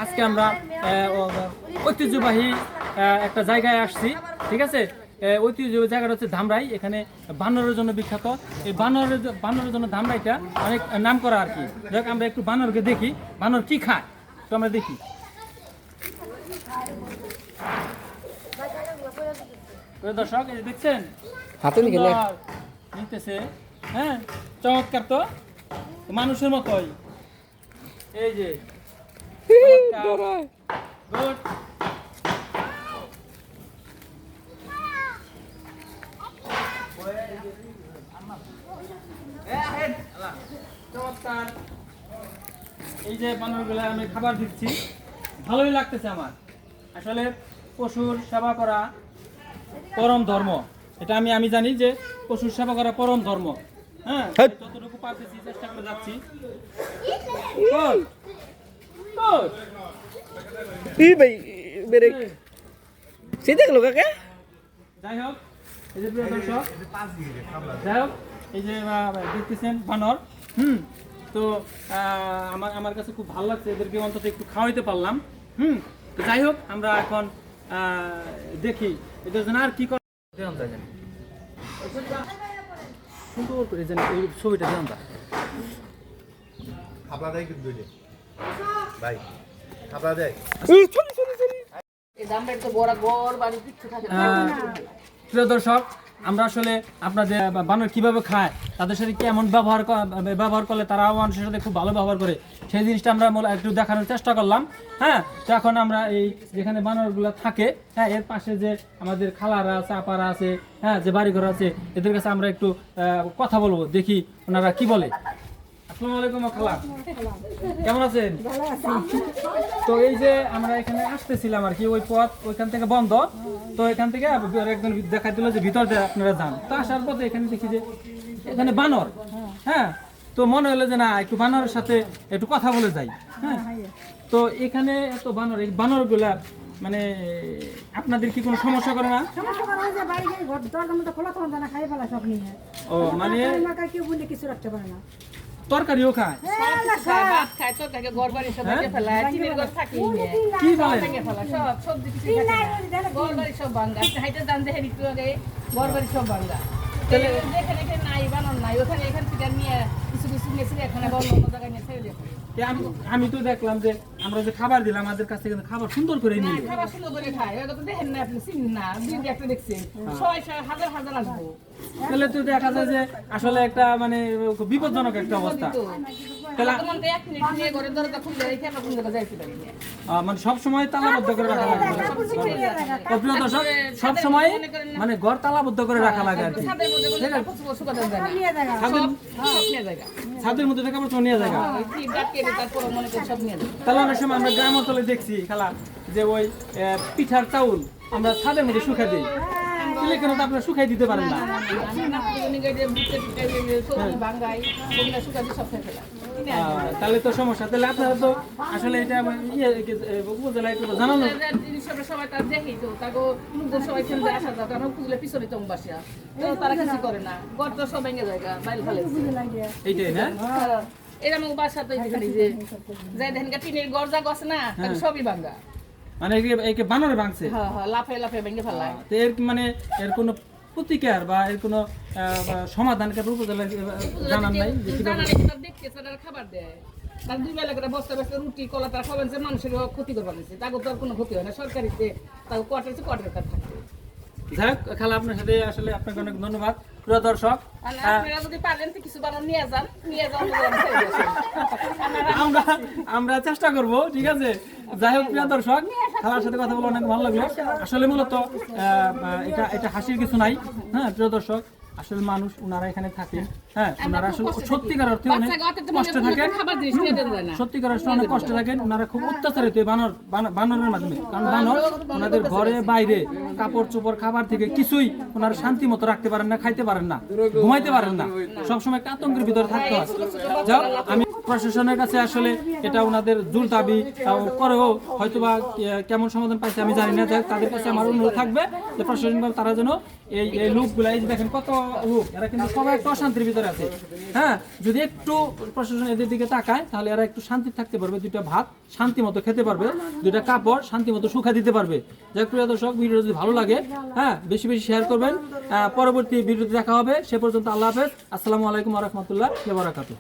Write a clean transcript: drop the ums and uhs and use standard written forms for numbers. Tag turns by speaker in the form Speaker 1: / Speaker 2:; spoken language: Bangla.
Speaker 1: আজকে আমরা ঐতিহ্যবাহী একটা জায়গায় আসছি, ঠিক আছে। ঐতিহ্যবাহী জায়গাটা হচ্ছে ধামরাই। এখানে বানরের জন্য বিখ্যাত। এই বানরের জন্য ধামরাইটা অনেক নাম করা আর কি। যাক আমরা একটু বানরকে দেখি, বানর কি খায় তো আমরা দেখি। দর্শক এই দেখছেন
Speaker 2: হাতে
Speaker 1: নিতেছে, হ্যাঁ চমৎকার তো, মানুষের মতোই। এই যে গুড। চমৎকার। এই যে বানরগুলো আমি খাবার দিচ্ছি, ভালোই লাগতেছে আমার। আসলে পশুর সেবা করা পরম ধর্ম, এটা আমি জানি যে পশুর সেবা করা পরম ধর্ম। হ্যাঁ, যতটুকু পারতেছি চেষ্টা করে যাচ্ছি। যাই হোক, এই যে প্রিয় দর্শক, যাই হোক এই যে দেখতেছেন বানর, তো আমার কাছে খুব ভালো লাগছে, এদেরকে অন্তত একটু খাওয়াইতে পারলাম। তো যাই হোক, আমরা এখন দেখি এদের জন্য আর কি করা যায়। সুন্দর করে এই ছবিটা দেন
Speaker 3: আপনাদের কিন্তু ভাই আপনাদের
Speaker 1: প্রিয় দর্শক, আমরা আসলে আপনাদের বানর কিভাবে খায়, তাদের সাথে কেমন ব্যবহার করলে তারাও মানুষের সাথে খুব ভালো ব্যবহার করে, সেই জিনিসটা আমরা একটু দেখানোর চেষ্টা করলাম। হ্যাঁ, তো এখন আমরা এই যেখানে বানরগুলো থাকে, হ্যাঁ এর পাশে যে আমাদের খালারা আছে, আপারা আছে, হ্যাঁ যে বাড়িঘর আছে, এদের কাছে আমরা একটু কথা বলবো, দেখি ওনারা কি বলে। আসসালামু আলাইকুম খালা, কেমন আছেন? তো এই যে আমরা এখানে আসতেছিলাম আর কি, ওই পথ ওইখান থেকে বন্ধ, তো এখান থেকে একজন দেখা দিল যে ভিতর দিয়ে আপনারা যান। তো আসার পথে এখানে দেখি যে এখানে বানর, হ্যাঁ তো মনে হলো যে না একটু বানরের সাথে একটু কথা বলে যাই। হ্যাঁ, তো এখানে এত বানর, এই বানরগুলা মানে আপনাদের কি কোনো সমস্যা করে না? ও মানে তরকারিও খায়, কি আমি তো দেখলাম যে আমরা যে খাবার দিলাম আমাদের কাছ থেকে খাবার সুন্দর করে নিয়ে
Speaker 4: খাবার সুন্দর করে খায়, দেখেন না আপনি চিনেন না, দিন একটা দেখছেন সবাই হাজার হাজার আসবো,
Speaker 1: তাহলে তো দেখা যায় যে আসলে একটা মানে বিপজ্জনক একটা অবস্থা। মানে সব সময় তালাবদ্ধ করে রাখা লাগে, সব সময় মানে ঘর তালাবদ্ধ করে রাখা লাগে আর কি। ছাদের মধ্যে থাকা পড়ছে নিয়ে জায়গা। তাহলে অনেক সময় আমরা গ্রাম অঞ্চলে দেখছি খেলা যে ওই পিঠার চাউল আমরা ছাদের মধ্যে শুকাই দিই, কেন তো আপনারা শুকাই দিতে পারেন না। তাহলে তো সমস্যা, তাহলে আপনারা তো আসলে এটা উপজেলায় জানানো
Speaker 4: সবাই তার দেখি তো তাকে সবাই আসা যাও, কারণ খুঁজলে পিছনে তো বাসা তারা কিছু করে না, ঘর তো সব ভেঙে জায়গা বাইরে ফেলে
Speaker 1: এইটাই না।
Speaker 4: এরকম বাসা তো যে যাই দেখেন টিনের ঘর যা গছ না সবই ভাঙ্গা,
Speaker 1: মানে একে বানরে ভাঙছে,
Speaker 4: লাফে লাফে ভেঙে ফেলায়।
Speaker 1: এর মানে এর কোনো প্রতিকার বা এর কোনো সমাধান উপজেলা জানান নাই?
Speaker 4: খাবার দেয় তার দুই বেলা করে বস্তা বস্তা রুটি কলা তারা খাবেন যে মানুষের ক্ষতি করবার নিচ্ছে, তাকে তো আর কোনো ক্ষতি হয় না, সরকারিতে তাকে কোয়ার্টার কোয়ার্টার তার থাকে।
Speaker 1: যাই হোক খালা, আপনার সাথে আসলে আপনাকে অনেক ধন্যবাদ। প্রিয় দর্শক,
Speaker 4: আপনারা যদি পারেন তো কিছু বানান নিয়ে যান
Speaker 1: আমরা চেষ্টা করব, ঠিক আছে। যাই হোক প্রিয় দর্শক, খালার সাথে কথা বলে অনেক ভালো লাগলো। আসলে মূলত এটা হাসির কিছু নাই। হ্যাঁ প্রিয় দর্শক, আসলে মানুষ ওনারা এখানে থাকেন, হ্যাঁ ওনারা আসলে সত্যিকার অর্থে অনেক কষ্টে থাকেন, সত্যিকার অর্থে অনেক কষ্টে থাকেন। ওনারা খুব অত্যাচারিত বানরের মাধ্যমে, কারণ বানর ওনাদের ঘরে বাইরে কাপড় চোপড় খাবার থেকে কিছুই ওনারা শান্তি মতো রাখতে পারেন না, খাইতে পারেন না, ঘুমাইতে পারেন না, সবসময় একটা আতঙ্কের ভিতরে থাকতে হয়। যাও, আমি প্রশাসনের কাছে আসলে এটা ওনাদের জোর দাবি করেও হয়তোবা কেমন সমাধান পাইছে আমি জানি না। তাদের কাছে আমার অনুরোধ থাকবে যে প্রশাসনিকভাবে তারা যেন এই লোকগুলা, এই যে দেখেন কত হোক, এরা কিন্তু সবাই একটা অশান্তির ভিতরে আছে। হ্যাঁ, যদি একটু প্রশাসন এদের দিকে তাকায় তাহলে এরা একটু শান্তি থাকতে পারবে, দুইটা ভাত শান্তি মতো খেতে পারবে, দুইটা কাপড় শান্তি মতো শুকা দিতে পারবে। যাই হোক প্রিয় দর্শক, ভিডিও যদি ভালো লাগে হ্যাঁ বেশি বেশি শেয়ার করবেন। পরবর্তী ভিডিওতে দেখা হবে, সে পর্যন্ত আল্লাহ হাফেজ, আসসালামু আলাইকুম ওয়া রাহমাতুল্লাহি ওয়া বারাকাতুহু।